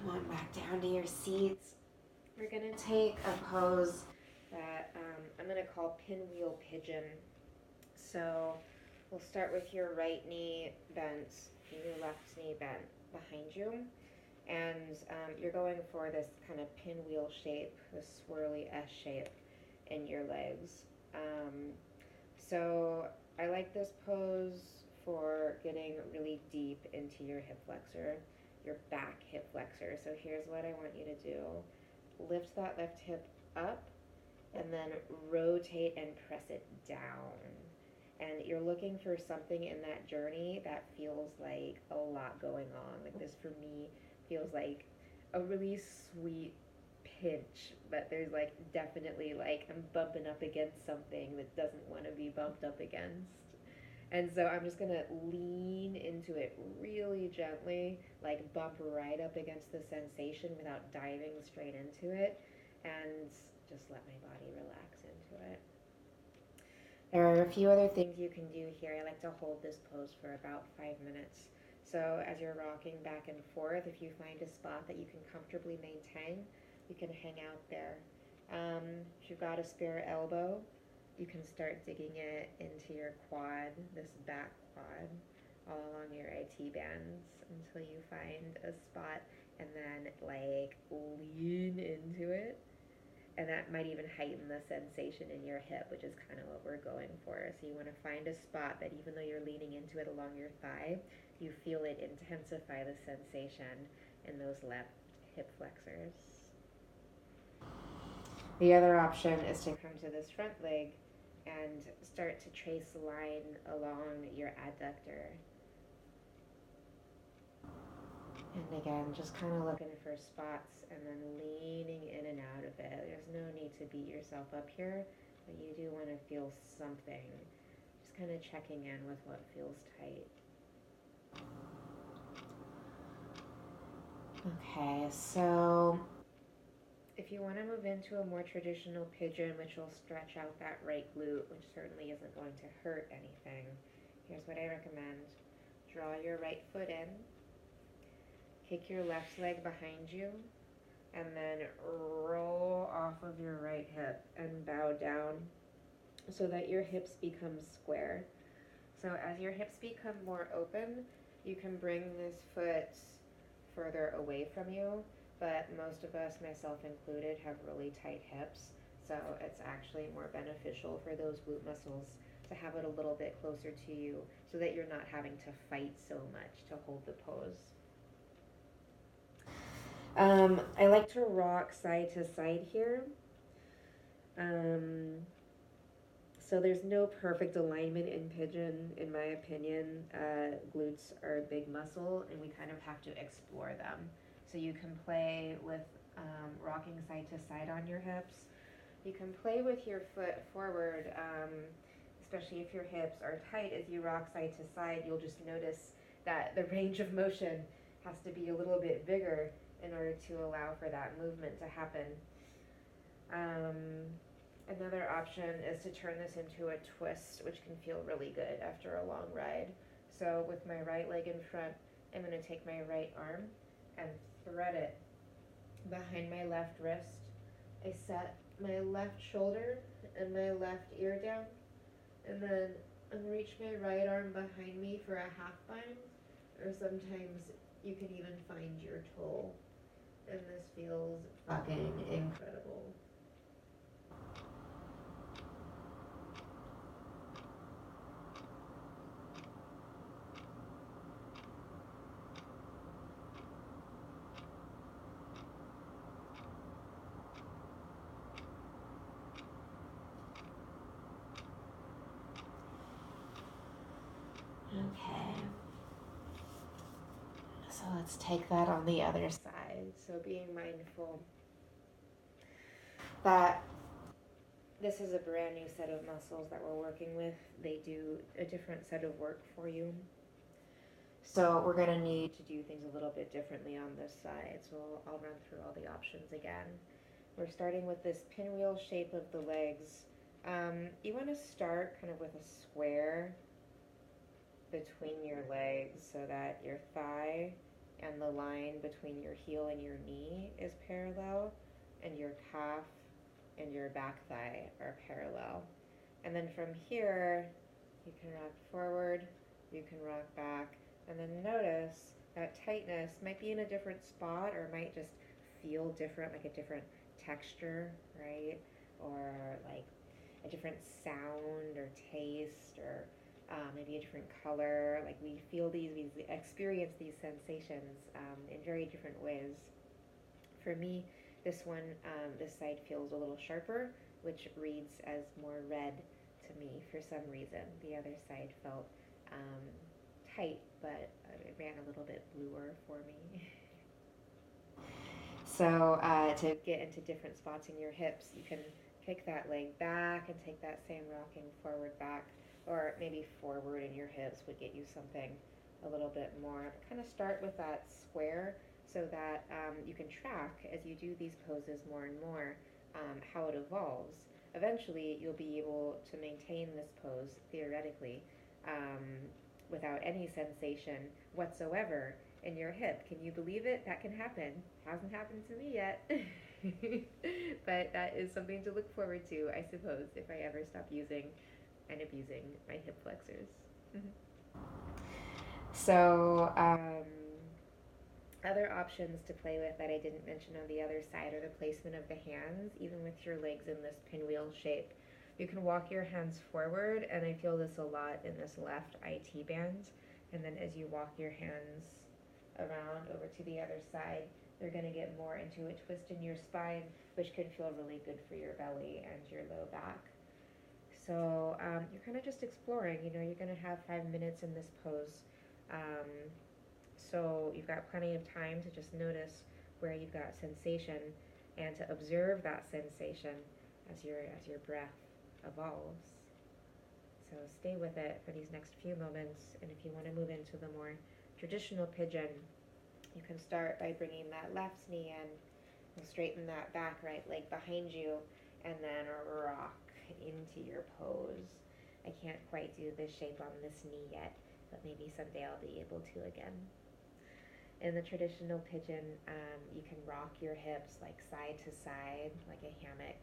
Come on back down to your seats. We're gonna take a pose that I'm gonna call pinwheel pigeon. So we'll start with your right knee bent and your left knee bent behind you. And you're going for this kind of pinwheel shape, this swirly S shape in your legs. So I like this pose for getting really deep into your hip flexor, your back hip flexor. So here's what I want you to do. Lift that left hip up and then rotate and press it down. And you're looking for something in that journey that feels like a lot going on. Like this for me feels like a really sweet pinch, but there's like definitely like I'm bumping up against something that doesn't want to be bumped up against. And so I'm just gonna lean into it really gently, like bump right up against the sensation without diving straight into it, and just let my body relax into it. There are a few other things you can do here. I like to hold this pose for about 5 minutes. So as you're rocking back and forth, if you find a spot that you can comfortably maintain, you can hang out there. If you've got a spare elbow, you can start digging it into your quad, this back quad, all along your IT bands until you find a spot and then like lean into it. And that might even heighten the sensation in your hip, which is kind of what we're going for. So you want to find a spot that even though you're leaning into it along your thigh, you feel it intensify the sensation in those left hip flexors. The other option is to come to this front leg and start to trace a line along your adductor. And again, just kind of looking for spots and then leaning in and out of it. There's no need to beat yourself up here, but you do want to feel something. Just kind of checking in with what feels tight. Okay, so if you want to move into a more traditional pigeon, which will stretch out that right glute, which certainly isn't going to hurt anything, here's what I recommend. Draw your right foot in, kick your left leg behind you, and then roll off of your right hip and bow down so that your hips become square. So as your hips become more open, you can bring this foot further away from you, but most of us, myself included, have really tight hips, so it's actually more beneficial for those glute muscles to have it a little bit closer to you so that you're not having to fight so much to hold the pose. I like to rock side to side here. So there's no perfect alignment in pigeon, in my opinion. Glutes are a big muscle, and we kind of have to explore them. So you can play with rocking side to side on your hips. You can play with your foot forward, especially if your hips are tight. As you rock side to side, you'll just notice that the range of motion has to be a little bit bigger in order to allow for that movement to happen. Another option is to turn this into a twist, which can feel really good after a long ride. So with my right leg in front, I'm going to take my right arm and thread it behind my left wrist. I set my left shoulder and my left ear down, and then reach my right arm behind me for a half bind, or sometimes you can even find your toe. And this feels fucking incredible. Okay. So let's take that on the other side. So being mindful that this is a brand new set of muscles that we're working with. They do a different set of work for you. So we're going to need to do things a little bit differently on this side. So I'll run through all the options again. We're starting with this pinwheel shape of the legs. You want to start kind of with a square between your legs so that your thigh and the line between your heel and your knee is parallel, and your calf and your back thigh are parallel. And then from here, you can rock forward, you can rock back, and then notice that tightness might be in a different spot or might just feel different, like a different texture, right? Or like a different sound or taste or maybe a different color. Like we feel these, we experience these sensations in very different ways. For me, this side feels a little sharper, which reads as more red to me for some reason. The other side felt tight, but it ran a little bit bluer for me. So to get into different spots in your hips, you can kick that leg back and take that same rocking forward back, or maybe forward in your hips would get you something a little bit more. Kind of start with that square so that you can track as you do these poses more and more how it evolves. Eventually, you'll be able to maintain this pose theoretically without any sensation whatsoever in your hip. Can you believe it? That can happen. Hasn't happened to me yet. But that is something to look forward to, I suppose, if I ever stop using and abusing my hip flexors. So, other options to play with that I didn't mention on the other side are the placement of the hands, even with your legs in this pinwheel shape. You can walk your hands forward, and I feel this a lot in this left IT band. And then as you walk your hands around over to the other side, they're going to get more into a twist in your spine, which can feel really good for your belly and your low back. So you're kind of just exploring. You're going to have 5 minutes in this pose. So you've got plenty of time to just notice where you've got sensation and to observe that sensation as your breath evolves. So stay with it for these next few moments, and if you want to move into the more traditional pigeon, you can start by bringing that left knee in and straighten that back right leg behind you, and then rock into your pose. I can't quite do this shape on this knee yet, but maybe someday I'll be able to again. In the traditional pigeon, you can rock your hips like side to side, like a hammock,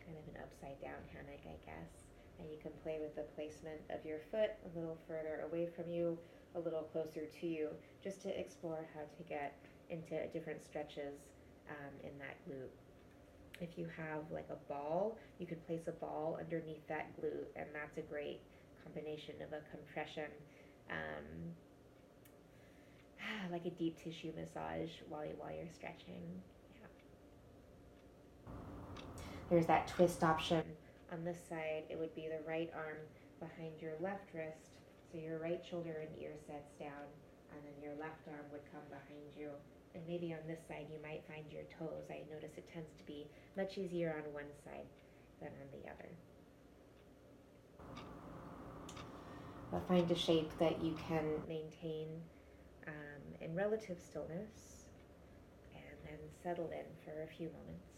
kind of an upside down hammock, I guess. And you can play with the placement of your foot a little further away from you, a little closer to you, just to explore how to get into different stretches in that glute. If you have like a ball, you could place a ball underneath that glute, and that's a great combination of a compression, like a deep tissue massage while you're stretching. Yeah. There's that twist option on this side. It would be the right arm behind your left wrist, so your right shoulder and ear sets down, and then your left arm would come behind you. And maybe on this side you might find your toes. I notice it tends to be much easier on one side than on the other. But find a shape that you can maintain in relative stillness, and then settle in for a few moments.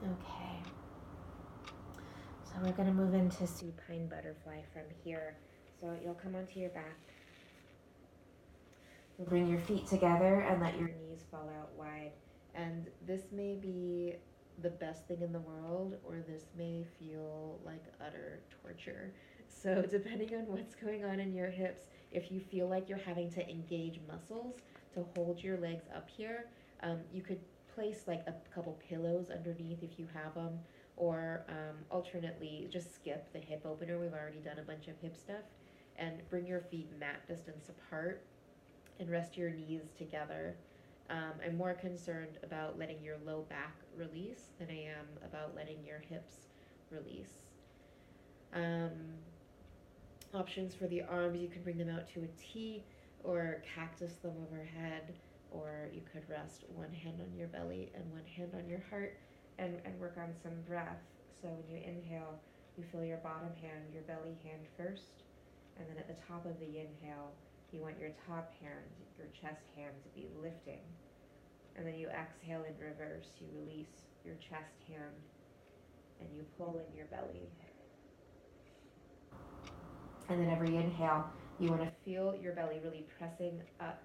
Okay, so we're going to move into supine butterfly from here. So you'll come onto your back. You'll bring your feet together and let your knees fall out wide. And this may be the best thing in the world, or this may feel like utter torture. So depending on what's going on in your hips, if you feel like you're having to engage muscles to hold your legs up here, you could place like a couple pillows underneath if you have them, or alternately just skip the hip opener. We've already done a bunch of hip stuff, and bring your feet mat distance apart and rest your knees together. I'm more concerned about letting your low back release than I am about letting your hips release. Options for the arms, you can bring them out to a T or cactus them overhead, or you could rest one hand on your belly and one hand on your heart and work on some breath. So when you inhale, you feel your bottom hand, your belly hand first, and then at the top of the inhale, you want your top hand, your chest hand to be lifting. And then you exhale in reverse, you release your chest hand, and you pull in your belly. And then every inhale, you want to feel your belly really pressing up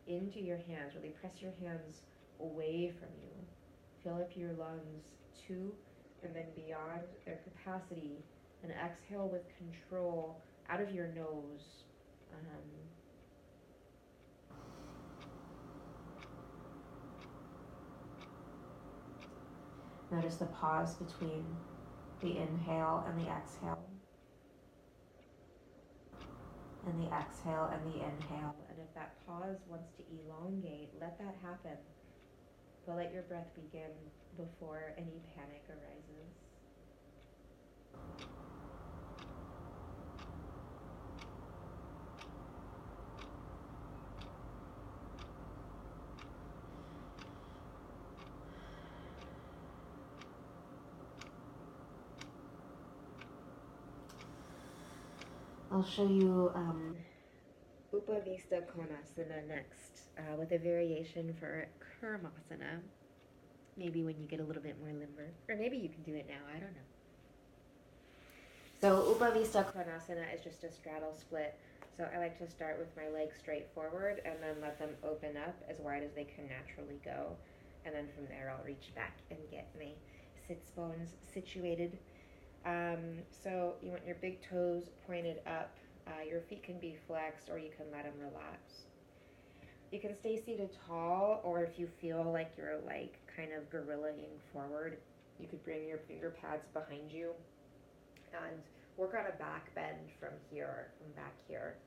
into your hands, really press your hands away from you. Fill up your lungs to and then beyond their capacity, and exhale with control out of your nose. Notice the pause between the inhale and the exhale, and the exhale and the inhale. And if that pause wants to elongate, let that happen. But let your breath begin before any panic arises. I'll show you Upavista Konasana next, with a variation for Karmasana. Maybe when you get a little bit more limber. Or maybe you can do it now, I don't know. So Upavista Konasana is just a straddle split. So I like to start with my legs straight forward and then let them open up as wide as they can naturally go. And then from there I'll reach back and get my sits bones situated. So you want your big toes pointed up. Your feet can be flexed or you can let them relax. You can stay seated tall, or if you feel like you're like kind of gorillaing forward, you could bring your finger pads behind you and work on a back bend from back here.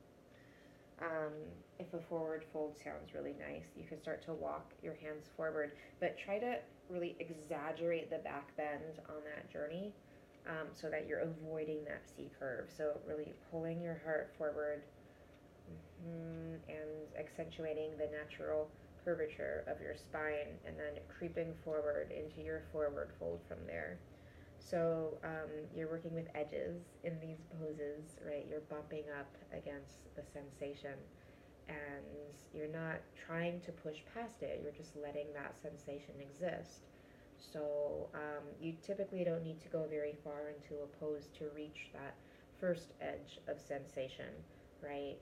If a forward fold sounds really nice, you can start to walk your hands forward, but try to really exaggerate the back bend on that journey, so that you're avoiding that C curve. So really pulling your heart forward, and accentuating the natural curvature of your spine, and then creeping forward into your forward fold from there. So you're working with edges in these poses, right? You're bumping up against the sensation, and you're not trying to push past it. You're just letting that sensation exist. So you typically don't need to go very far into a pose to reach that first edge of sensation, right?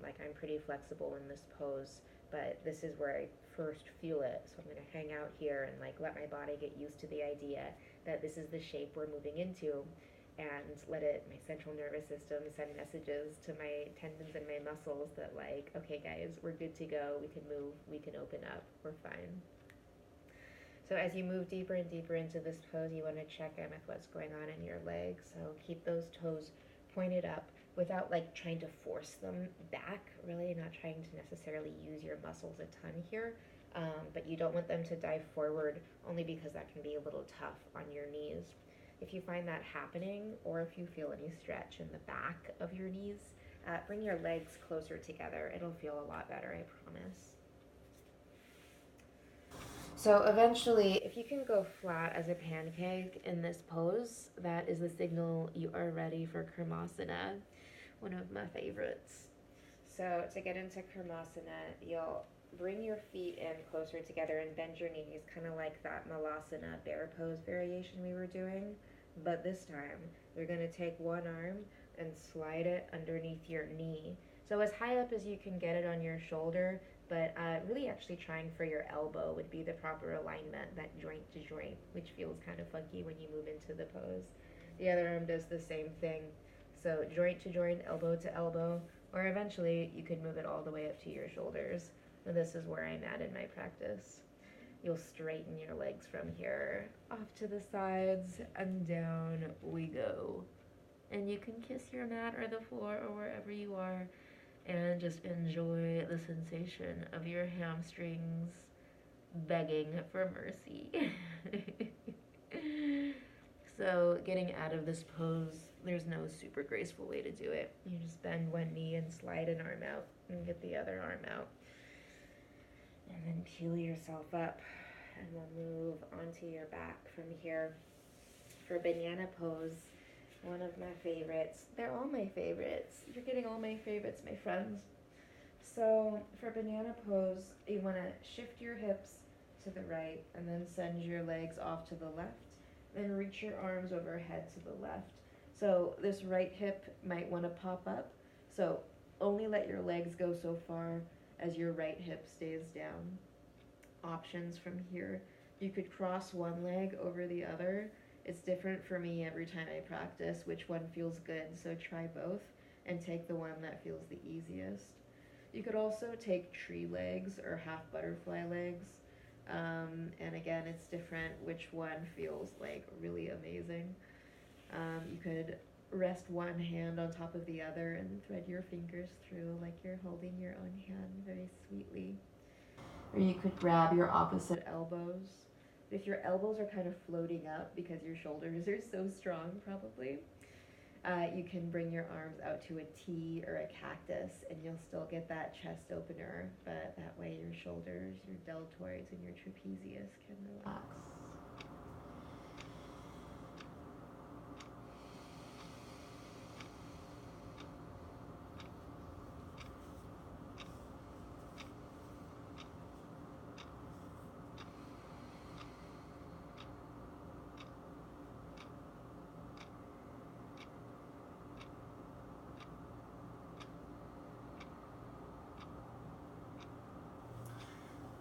Like I'm pretty flexible in this pose, but this is where I first feel it. So I'm going to hang out here and like let my body get used to the idea that this is the shape we're moving into, and let my central nervous system send messages to my tendons and my muscles that like, okay guys, we're good to go. We can move, we can open up, we're fine. So as you move deeper and deeper into this pose, you want to check in with what's going on in your legs. So keep those toes pointed up without like trying to force them back, really not trying to necessarily use your muscles a ton here. But you don't want them to dive forward, only because that can be a little tough on your knees. If you find that happening, or if you feel any stretch in the back of your knees, bring your legs closer together. It'll feel a lot better, I promise. So eventually, if you can go flat as a pancake in this pose, that is the signal you are ready for Karmasana, one of my favorites. So to get into Karmasana, you'll bring your feet in closer together and bend your knees, kind of like that Malasana bear pose variation we were doing. But this time, you're going to take one arm and slide it underneath your knee. So as high up as you can get it on your shoulder, but really actually trying for your elbow would be the proper alignment, that joint to joint, which feels kind of funky when you move into the pose. The other arm does the same thing. So joint to joint, elbow to elbow, or eventually you could move it all the way up to your shoulders. And this is where I'm at in my practice. You'll straighten your legs from here, off to the sides, and down we go. And you can kiss your mat or the floor or wherever you are, and just enjoy the sensation of your hamstrings begging for mercy. So getting out of this pose, there's no super graceful way to do it. You just bend one knee and slide an arm out and get the other arm out. And then peel yourself up and we'll move onto your back from here. For banana pose, one of my favorites. They're all my favorites. You're getting all my favorites, my friends. So for banana pose, you want to shift your hips to the right and then send your legs off to the left. Then reach your arms overhead to the left. So this right hip might want to pop up. So only let your legs go so far as your right hip stays down. Options from here. You could cross one leg over the other. It's different for me every time I practice which one feels good, so try both and take the one that feels the easiest. You could also take tree legs or half butterfly legs. And again, it's different which one feels like really amazing. You could rest one hand on top of the other and thread your fingers through like you're holding your own hand very sweetly. Or you could grab your opposite elbows. If your elbows are kind of floating up because your shoulders are so strong, probably, you can bring your arms out to a T or a cactus and you'll still get that chest opener, but that way your shoulders, your deltoids, and your trapezius can relax.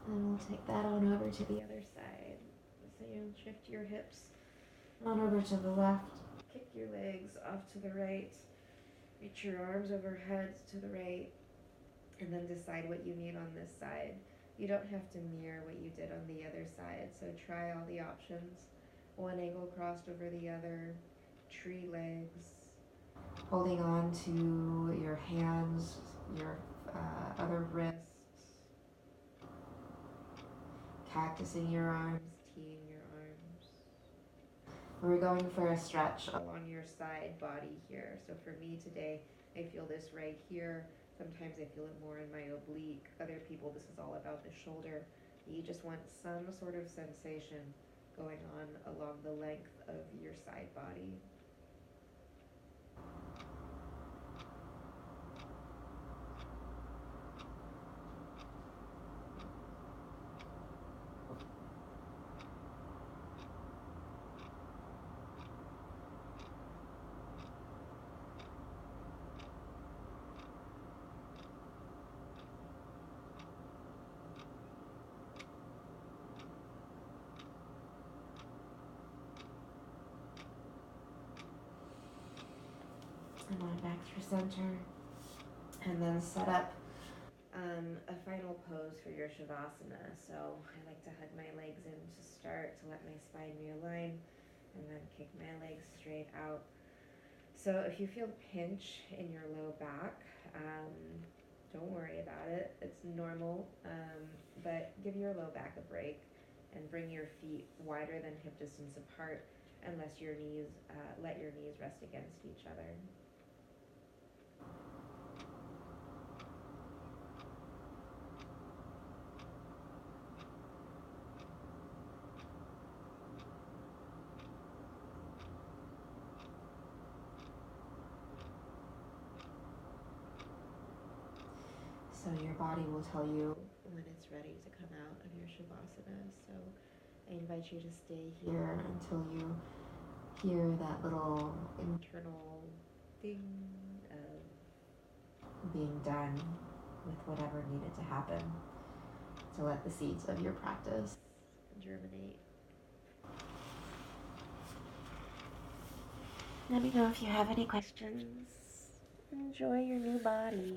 And we'll take that on over to the other side. So you'll shift your hips on over to the left, kick your legs off to the right, reach your arms overhead to the right, and then decide what you need on this side. You don't have to mirror what you did on the other side, so try all the options. One ankle crossed over the other, tree legs, holding on to your hands, your other wrists, cactusing your arms, teeing your arms. We're going for a stretch along your side body here. So for me today, I feel this right here. Sometimes I feel it more in my oblique. Other people, this is all about the shoulder. You just want some sort of sensation going on along the length of your side body. And on back through center. And then set up a final pose for your Shavasana. So I like to hug my legs in to start to let my spine realign and then kick my legs straight out. So if you feel pinch in your low back, don't worry about it. It's normal, but give your low back a break and bring your feet wider than hip distance apart and let your knees rest against each other. So your body will tell you when it's ready to come out of your Shavasana. So I invite you to stay here until you hear that little internal ding of being done with whatever needed to happen to let the seeds of your practice germinate. Let me know if you have any questions. Enjoy your new body.